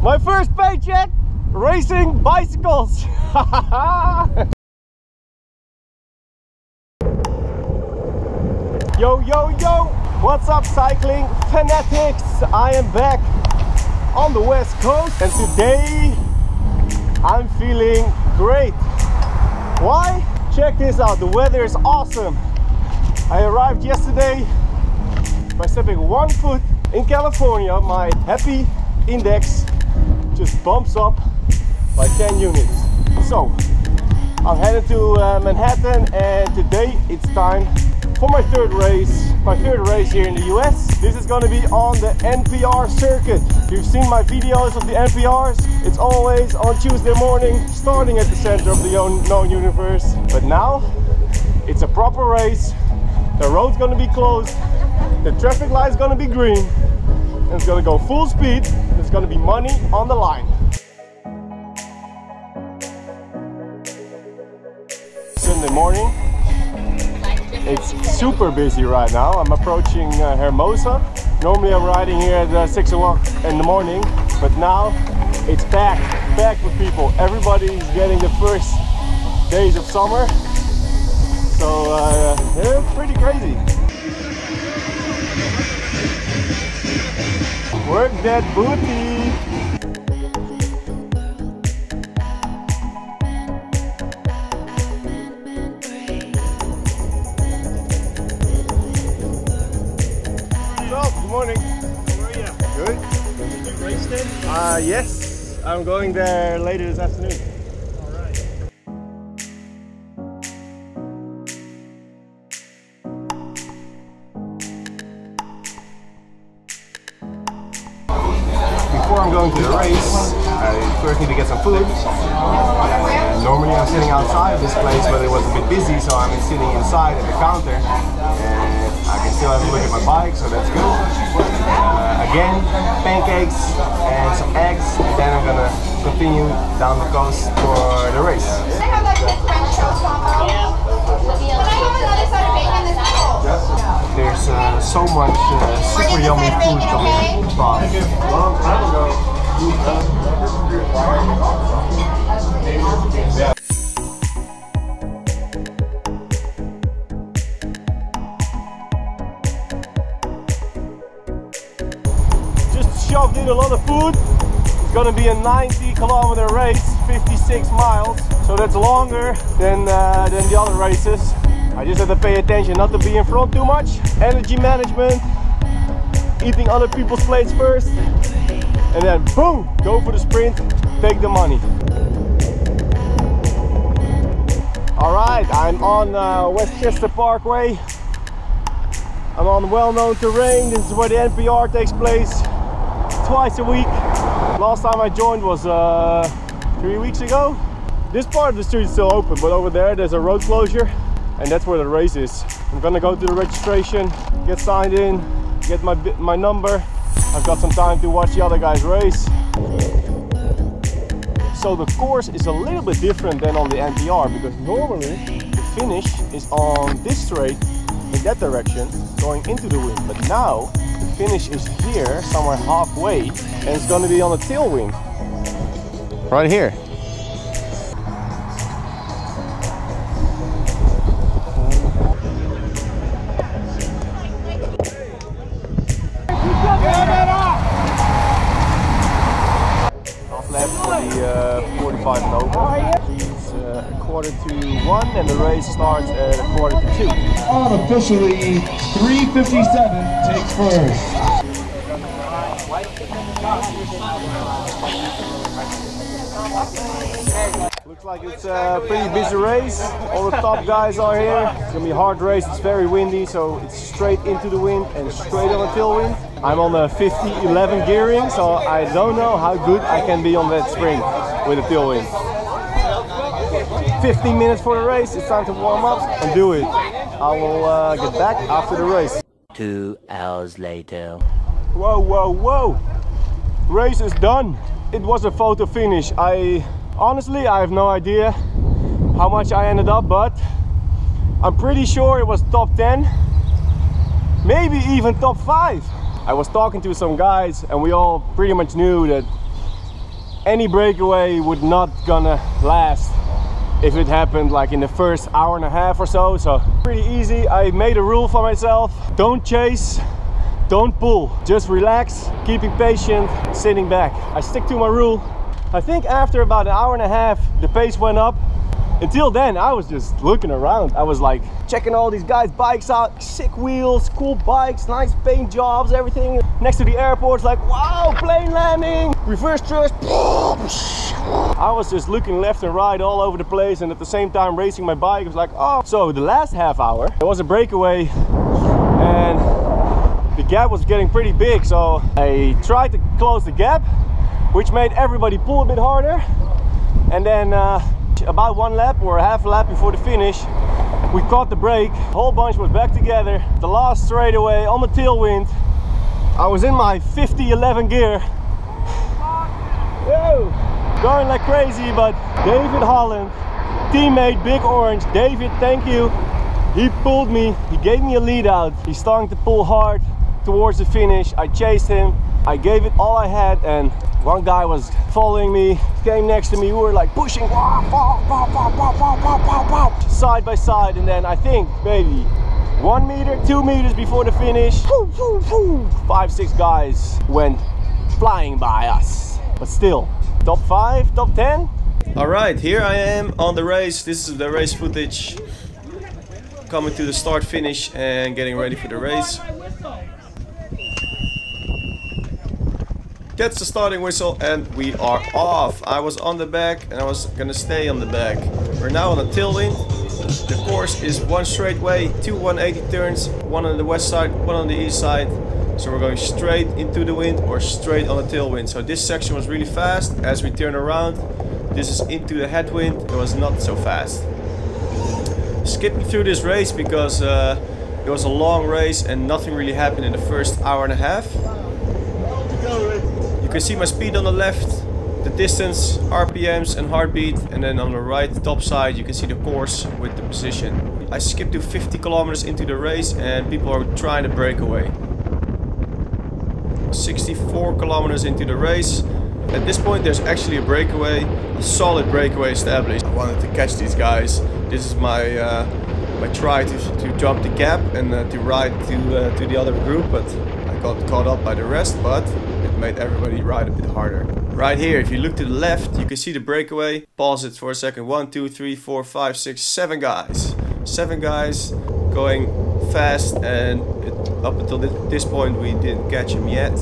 My first paycheck racing bicycles. Yo, yo, yo! What's up, cycling fanatics? I am back on the West Coast and today I'm feeling great. Why? Check this out, the weather is awesome. I arrived yesterday by stepping 1 foot in California. My happy index just bumps up by 10 units. So I'm headed to Manhattan, and today it's time for my third race here in the US. This is going to be on the NPR circuit. You've seen my videos of the NPRs. It's always on Tuesday morning, starting at the center of the known universe. But now it's a proper race. The road's going to be closed, the traffic light's going to be green, and it's going to go full speed. There's going to be money on the line. Sunday morning. It's super busy right now. I'm approaching Hermosa. Normally I'm riding here at 6 o'clock in the morning, but now it's packed with people. Everybody's getting the first days of summer. So yeah, pretty crazy. Work that booty. Good morning. How are you? Good. Did you race then? Yes. I'm going there later this afternoon. All right. Before I'm going to the race, I first need to get some food. Normally I'm sitting outside of this place, but it was a bit busy, so I'm sitting inside at the counter. And I can still have a look at my bike, so that's good. Again, pancakes and some eggs, and then I'm gonna continue down the coast for the race. There's so much super yummy food coming from. Shoved in a lot of food. It's gonna be a 90-kilometer race, 56 miles, so that's longer than the other races. I just have to pay attention not to be in front too much. Energy management, eating other people's plates first, and then boom, go for the sprint, take the money. All right, I'm on Westchester Parkway. I'm on well-known terrain. This is where the NPR takes place twice a week. Last time I joined was 3 weeks ago. This part of the street is still open, but over there there's a road closure, and that's where the race is. I'm gonna go to the registration, get signed in, get my number. I've got some time to watch the other guys race. So the course is a little bit different than on the NPR, because normally the finish is on this straight in that direction, going into the wind. But now the finish is here, somewhere halfway, and it's going to be on a tailwind. Right here. Half left for the 45 Nova. It's a 1:45, and the race starts at 1:45. Unofficially, 3:57 takes first. Looks like it's a pretty busy race. All the top guys are here. It's gonna be a hard race. It's very windy, so it's straight into the wind and straight on a tailwind. I'm on a 50-11 gearing, so I don't know how good I can be on that spring with a tailwind. 15 minutes for the race. It's time to warm up and do it. I will get back after the race. 2 hours later. Whoa, whoa, whoa! Race is done. It was a photo finish. Honestly, I have no idea how much I ended up, but I'm pretty sure it was top 10, maybe even top 5. I was talking to some guys and we all pretty much knew that any breakaway would not gonna last if it happened like in the first hour and a half or so. So pretty easy. I made a rule for myself: don't chase, don't pull, just relax, keeping patient, sitting back. I stick to my rule. I think after about an hour and a half the pace went up. Until then I was just looking around. I was like checking all these guys' bikes out, sick wheels, cool bikes, nice paint jobs, everything. Next to the airport, like wow, plane landing, reverse thrust. I was just looking left and right all over the place, and at the same time racing my bike. It was like, oh. So the last half hour there was a breakaway and the gap was getting pretty big, so I tried to close the gap, which made everybody pull a bit harder. And then about one lap or a half a lap before the finish, we caught the break. The whole bunch was back together. The last straightaway on the tailwind, I was in my 50-11 gear. Whoa, going like crazy. But David Holland, teammate Big Orange, David, thank you. He pulled me, he gave me a lead out. He's starting to pull hard towards the finish. I chased him, I gave it all I had, and one guy was following me, came next to me. We were like pushing side by side, and then I think maybe 1 meter, 2 meters before the finish, 5-6 guys went flying by us. But still, top 5, top 10. All right, here I am on the race. This is the race footage, coming to the start finish and getting ready for the race. That's the starting whistle and we are off. I was on the back and I was gonna stay on the back. We're now on a tailwind. The course is one straight way, 2 180 turns, one on the west side, one on the east side. So we're going straight into the wind or straight on the tailwind. So this section was really fast. As we turn around, this is into the headwind. It was not so fast. Skipping through this race because it was a long race and nothing really happened in the first hour and a half. You can see my speed on the left, the distance, RPMs and heartbeat, and then on the right top side you can see the course with the position. I skipped to 50 kilometers into the race and people are trying to break away. 64 kilometers into the race. At this point there's actually a breakaway, a solid breakaway established. I wanted to catch these guys. This is my my try to jump the gap and to ride to the other group, but I got caught up by the rest, but it made everybody ride a bit harder. Right here, if you look to the left, you can see the breakaway. Pause it for a second. 1, 2, 3, 4, 5, 6, 7 guys. 7 guys going fast, and up until this point we didn't catch him yet.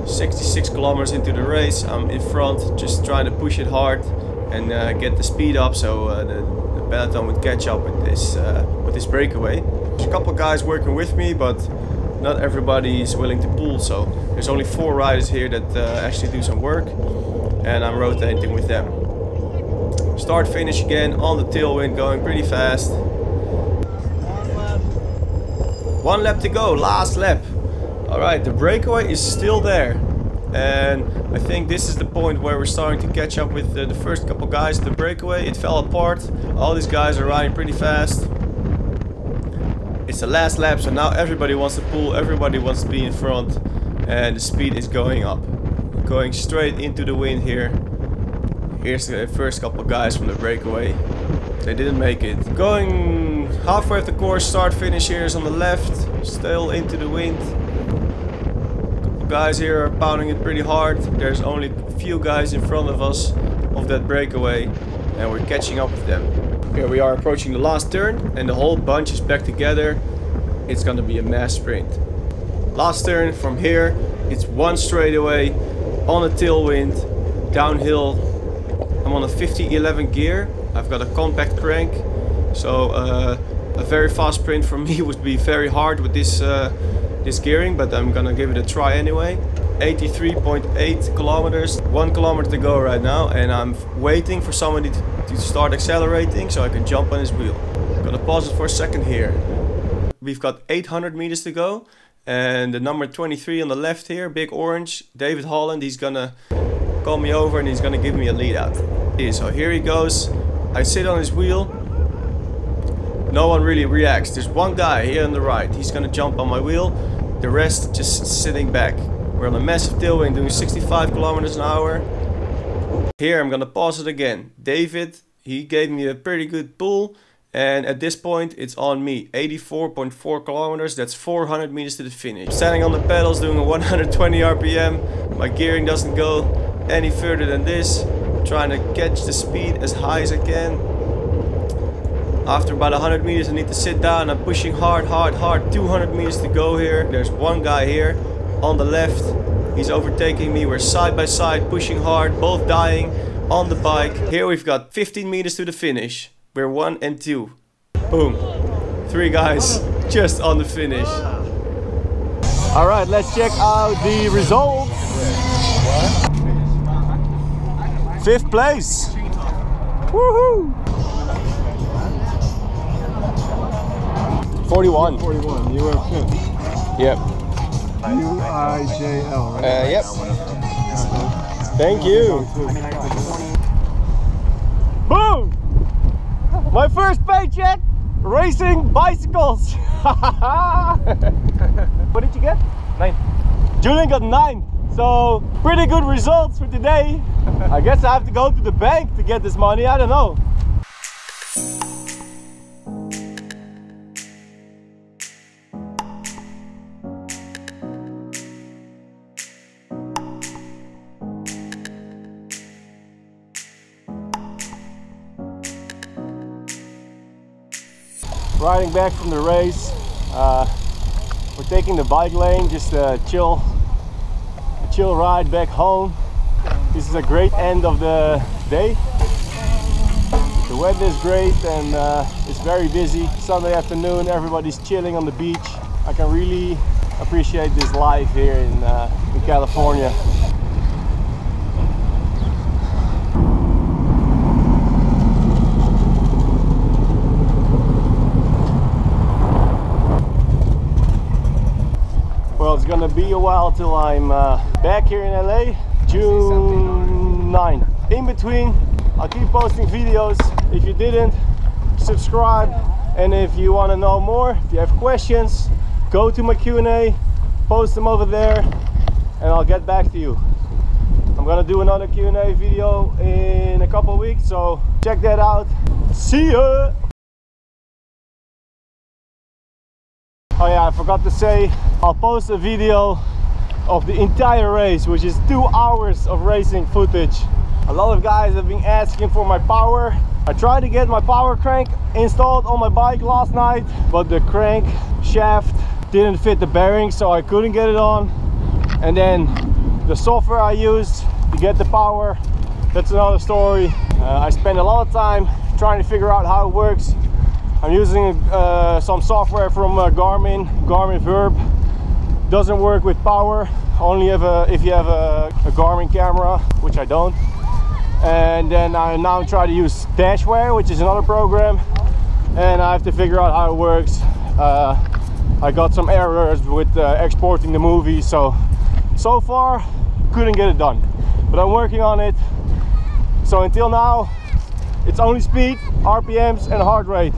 66 kilometers into the race, I'm in front, just trying to push it hard and get the speed up so the peloton would catch up with this breakaway. There's a couple of guys working with me, but not everybody is willing to pull, so there's only 4 riders here that actually do some work, and I'm rotating with them. Start finish again on the tailwind, going pretty fast. 1 lap to go, last lap. Alright, the breakaway is still there, and I think this is the point where we're starting to catch up with the first couple guys. The breakaway, it fell apart. All these guys are riding pretty fast. It's the last lap, so now everybody wants to pull, everybody wants to be in front, and the speed is going up. Going straight into the wind here. Here's the first couple guys from the breakaway. They didn't make it. Going halfway of the course, start finish here is on the left, still into the wind. Couple guys here are pounding it pretty hard. There's only a few guys in front of us of that breakaway, and we're catching up with them. Here we are approaching the last turn and the whole bunch is back together. It's gonna be a mass sprint. Last turn from here, it's one straightaway on a tailwind, downhill. I'm on a 50-11 gear. I've got a compact crank, so a very fast sprint for me would be very hard with this gearing, but I'm gonna give it a try anyway. 83.8 kilometers, 1 kilometer to go right now, and I'm waiting for somebody to start accelerating so I can jump on his wheel. I'm gonna pause it for a second here. We've got 800 meters to go, and the number 23 on the left here, Big Orange, David Holland, he's gonna call me over and he's gonna give me a lead out. So here he goes. I sit on his wheel. No one really reacts. There's one guy here on the right. He's gonna jump on my wheel. The rest just sitting back. We're on a massive tailwind doing 65 kilometers an hour. Here I'm gonna pause it again. David, he gave me a pretty good pull, and at this point it's on me. 84.4 kilometers, that's 400 meters to the finish. Standing on the pedals doing a 120 RPM. My gearing doesn't go any further than this. Trying to catch the speed as high as I can. After about 100 meters I need to sit down. I'm pushing hard, 200 meters to go here. There's one guy here on the left. He's overtaking me. We're side by side, pushing hard, both dying on the bike. Here we've got 15 meters to the finish. We're 1 and 2. Boom. 3 guys just on the finish. Alright, let's check out the results. 5th place. Woohoo! 41. 41. You were 5th. Yep. UIJL, right? Yep. Thank you. Boom! My first paycheck racing bicycles. What did you get? 9. Julian got 9. So pretty good results for today. I guess I have to go to the bank to get this money. I don't know. Riding back from the race, we're taking the bike lane, just a chill ride back home. This is a great end of the day. The weather is great and it's very busy. Sunday afternoon, everybody's chilling on the beach. I can really appreciate this life here in California. Well, it's gonna be a while till I'm back here in LA, June 9. In between, I'll keep posting videos. If you didn't, subscribe. And if you want to know more, if you have questions, go to my Q&A, post them over there, and I'll get back to you. I'm gonna do another Q&A video in a couple of weeks, so check that out. See ya! Oh yeah, I forgot to say, I'll post a video of the entire race, which is 2 hours of racing footage. A lot of guys have been asking for my power. I tried to get my power crank installed on my bike last night, but the crank shaft didn't fit the bearing, so I couldn't get it on. And then the software I used to get the power, that's another story. I spent a lot of time trying to figure out how it works. I'm using some software from Garmin Verb. Doesn't work with power, only if you have a Garmin camera, which I don't. And then I now try to use Dashware, which is another program, and I have to figure out how it works. I got some errors with exporting the movie, so far couldn't get it done, but I'm working on it. So until now, it's only speed, RPMs and heart rate.